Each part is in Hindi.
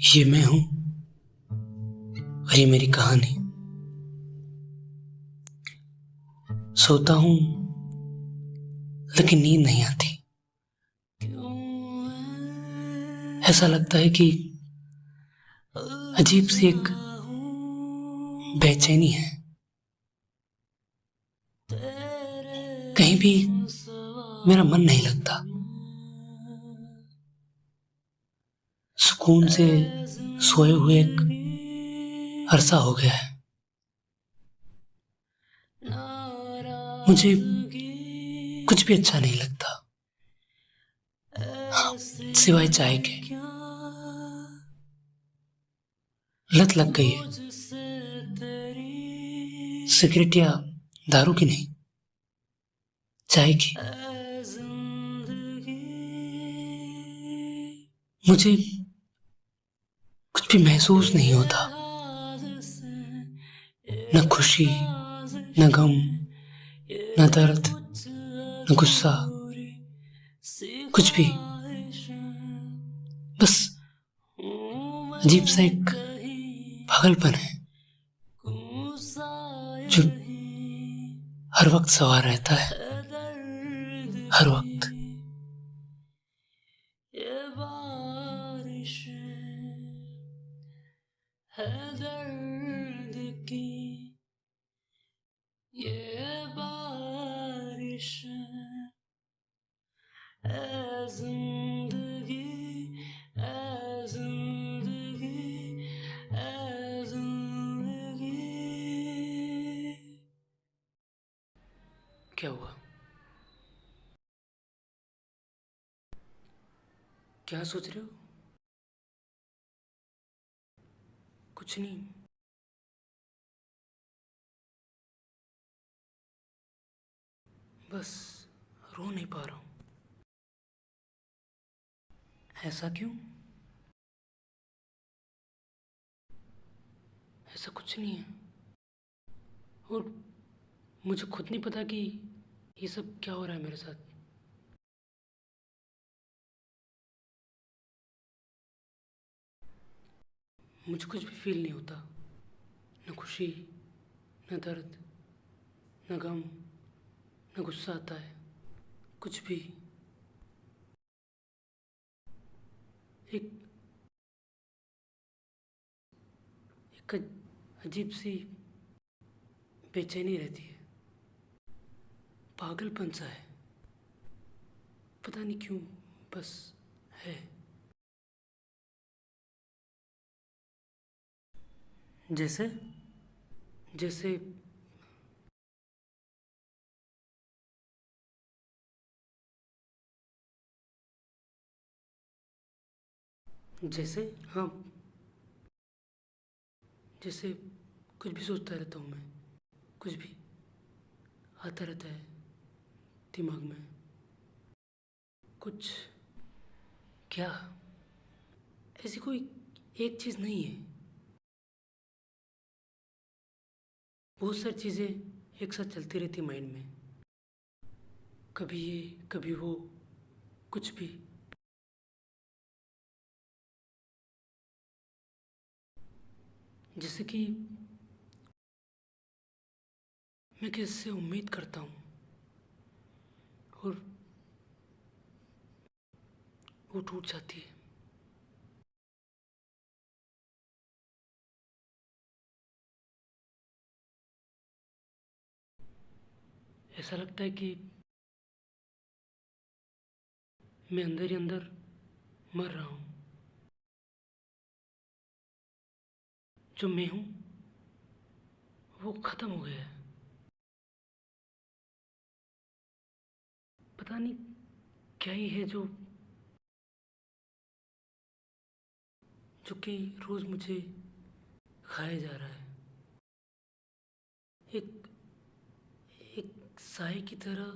ये मैं हूं और ये मेरी कहानी। सोता हूं लेकिन नींद नहीं आती। ऐसा लगता है कि अजीब सी एक बेचैनी है। कहीं भी मेरा मन नहीं लगता। सुकून से सोए हुए एक अरसा हो गया है। मुझे कुछ भी अच्छा नहीं लगता, हाँ, सिवाय चाय के। लत लग गई है, सिगरेट या दारू की नहीं, चाय की। मुझे कुछ भी महसूस नहीं होता, न खुशी, न गम, न दर्द, न गुस्सा, कुछ भी। बस अजीब सा एक पागलपन है जो हर वक्त सवार रहता है, हर वक्त। ये बारिश है दर्द की, ये बारिश है जिंदगी, है जिंदगी, है जिंदगी। क्या हुआ? क्या सोच रहे हो? कुछ नहीं। बस रो नहीं पा रहा हूँ। ऐसा क्यों? ऐसा कुछ नहीं है, और मुझे खुद नहीं पता कि ये सब क्या हो रहा है मेरे साथ। मुझे कुछ भी फील नहीं होता, न खुशी, न दर्द, न गम, न गुस्सा आता है, कुछ भी। एक एक अजीब सी बेचैनी रहती है, पागलपन सा है, पता नहीं क्यों, बस है। जैसे जैसे जैसे हाँ, जैसे कुछ भी सोचता रहता हूँ मैं, कुछ भी आता रहता है दिमाग में। कुछ क्या, ऐसी कोई एक चीज़ नहीं है, बहुत सारी चीज़ें एक साथ चलती रहती माइंड में। कभी ये, कभी वो, कुछ भी। जैसे कि मैं किसी से उम्मीद करता हूँ और वो टूट जाती है। ऐसा लगता है कि मैं अंदर ही अंदर मर रहा हूँ। जो मैं हूँ वो ख़त्म हो गया है। पता नहीं क्या ही है जो जो कि रोज़ मुझे खाया जा रहा है। एक एक साए की तरह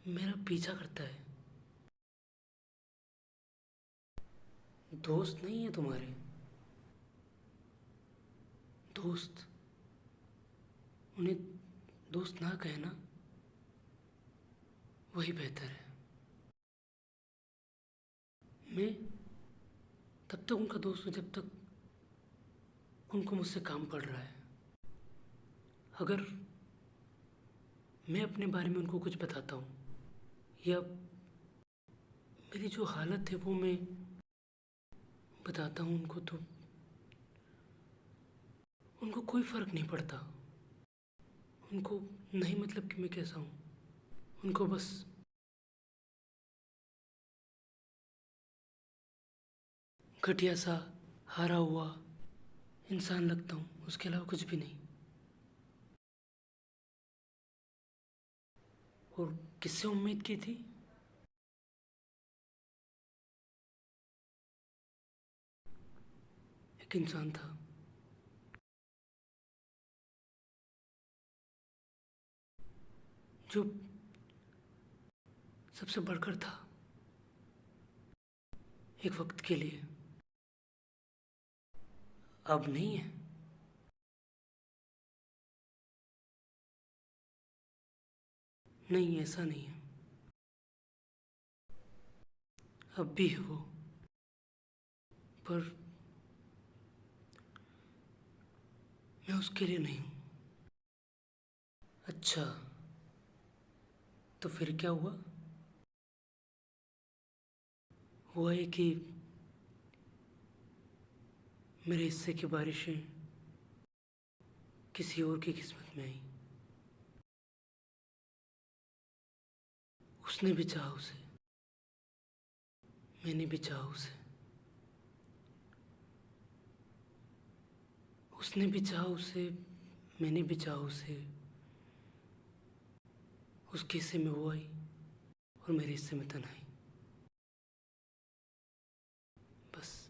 मेरा पीछा करता है। दोस्त नहीं है तुम्हारे, दोस्त, उन्हें दोस्त ना कहना, वही बेहतर है। मैं तब तक उनका दोस्त हूँ जब तक उनको मुझसे काम पड़ रहा है। अगर मैं अपने बारे में उनको कुछ बताता हूँ या मेरी जो हालत है वो मैं बताता हूँ उनको, तो उनको कोई फ़र्क नहीं पड़ता। उनको नहीं मतलब कि मैं कैसा हूँ, उनको बस घटिया सा हारा हुआ इंसान लगता हूँ, उसके अलावा कुछ भी नहीं। और किससे उम्मीद की थी? एक इंसान था जो सबसे बढ़कर था एक वक्त के लिए। अब नहीं है। नहीं, ऐसा नहीं है। अब भी है वो, पर मैं उसके लिए नहीं हूँ। अच्छा, तो फिर क्या हुआ? हुआ ये कि मेरे हिस्से की बारिशें किसी और की किस्मत में आई। उसने भी चाहा उसे, मैंने भी चाहा उसे। उसने भी चाहा उसे, मैंने भी चाहा उसे। उसके हिस्से में वो आई और मेरे हिस्से में तन्हाई। बस।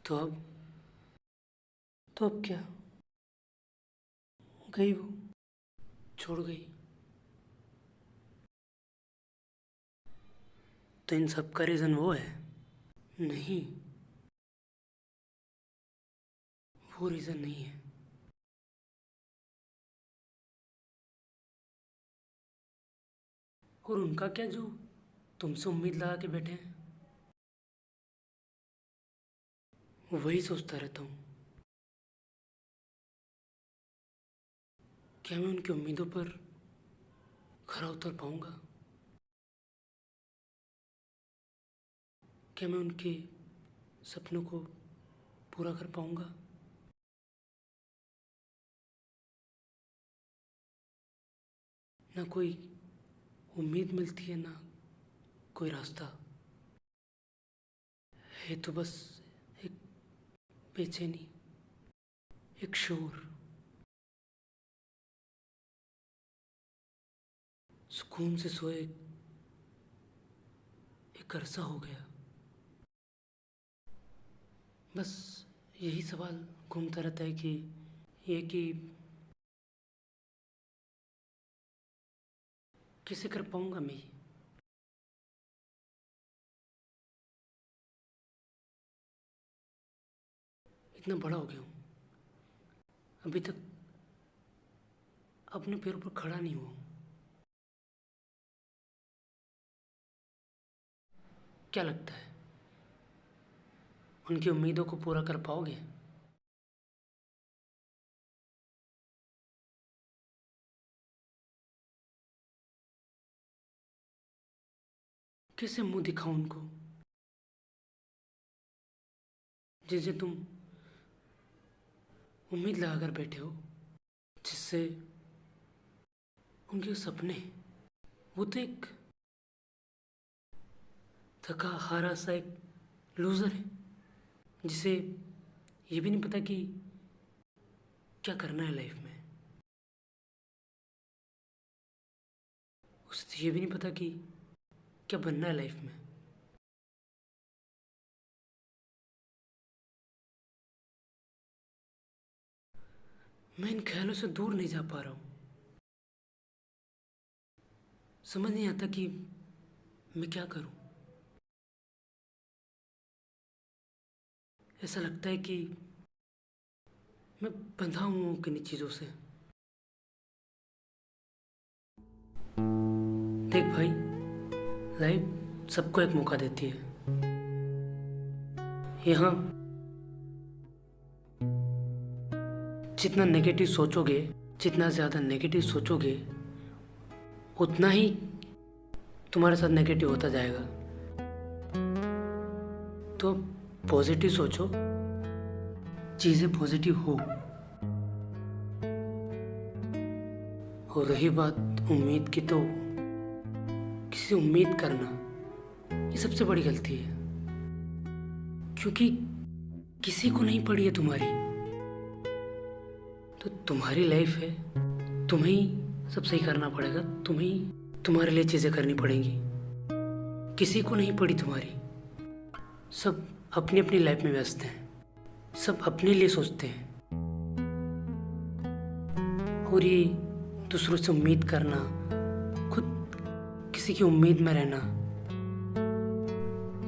तो अब क्या? गई वो, छोड़ गई। तो इन सब का रीज़न वो है? नहीं, वो रीज़न नहीं है। और उनका क्या जो तुमसे उम्मीद लगा के बैठे हैं? वही सोचता रहता हूँ, क्या मैं उनकी उम्मीदों पर खरा उतर पाऊंगा? क्या मैं उनके सपनों को पूरा कर पाऊंगा? ना कोई उम्मीद मिलती है, ना कोई रास्ता है, तो बस एक बेचैनी, एक शोर। सुकून से सोए एक अरसा हो गया। बस यही सवाल घूमता रहता है कि ये कि कैसे कर पाऊंगा मैं ये? इतना बड़ा हो गया हूँ, अभी तक अपने पैरों पर खड़ा नहीं हुआ हूँ। क्या लगता है, उनकी उम्मीदों को पूरा कर पाओगे? कैसे मुंह दिखाऊं उनको, जिसे तुम उम्मीद लगाकर बैठे हो, जिससे उनके सपने, वो तो एक थका हारा सा एक लूज़र है, जिसे ये भी नहीं पता कि क्या करना है लाइफ में। उसे तो ये भी नहीं पता कि क्या बनना है लाइफ में। मैं इन ख्यालों से दूर नहीं जा पा रहा हूँ। समझ नहीं आता कि मैं क्या करूँ। ऐसा लगता है कि मैं बंधा हुआ हूँ किन्हीं चीज़ों से। देख भाई, लाइफ सबको एक मौका देती है। यहाँ जितना नेगेटिव सोचोगे, जितना ज़्यादा नेगेटिव सोचोगे, उतना ही तुम्हारे साथ नेगेटिव होता जाएगा। तो पॉजिटिव सोचो, चीज़ें पॉजिटिव हो। और रही बात उम्मीद की, तो किसी से उम्मीद करना ये सबसे बड़ी गलती है, क्योंकि किसी को नहीं पड़ी है तुम्हारी। तो तुम्हारी लाइफ है, तुम्हें ही सब सही करना पड़ेगा, तुम्हें ही तुम्हारे लिए चीज़ें करनी पड़ेंगी। किसी को नहीं पड़ी तुम्हारी। सब अपनी अपनी लाइफ में व्यस्त हैं, सब अपने लिए सोचते हैं। और ये दूसरों से उम्मीद करना, खुद किसी की उम्मीद में रहना,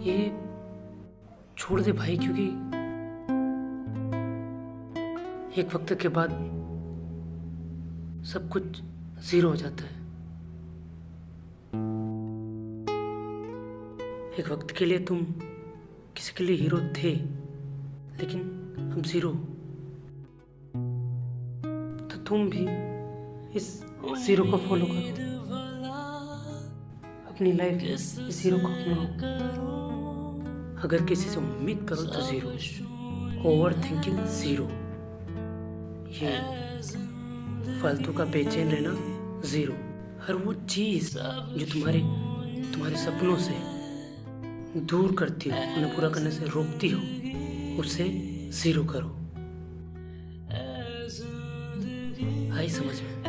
ये छोड़ दे भाई, क्योंकि एक वक्त के बाद सब कुछ जीरो हो जाता है। एक वक्त के लिए तुम किसी के लिए हीरो थे, लेकिन अब जीरो। तो तुम भी इस जीरो को फॉलो करो, अपनी लाइफ इस जीरो को अपनाओ। अगर किसी से उम्मीद करो तो जीरो, ओवर थिंकिंग जीरो, ये फालतू का बेचैन रहना जीरो। हर वो चीज़ जो तुम्हारे सपनों से दूर करती हो, उन्हें पूरा करने से रोकती हो, उसे जीरो करो। आई समझ में?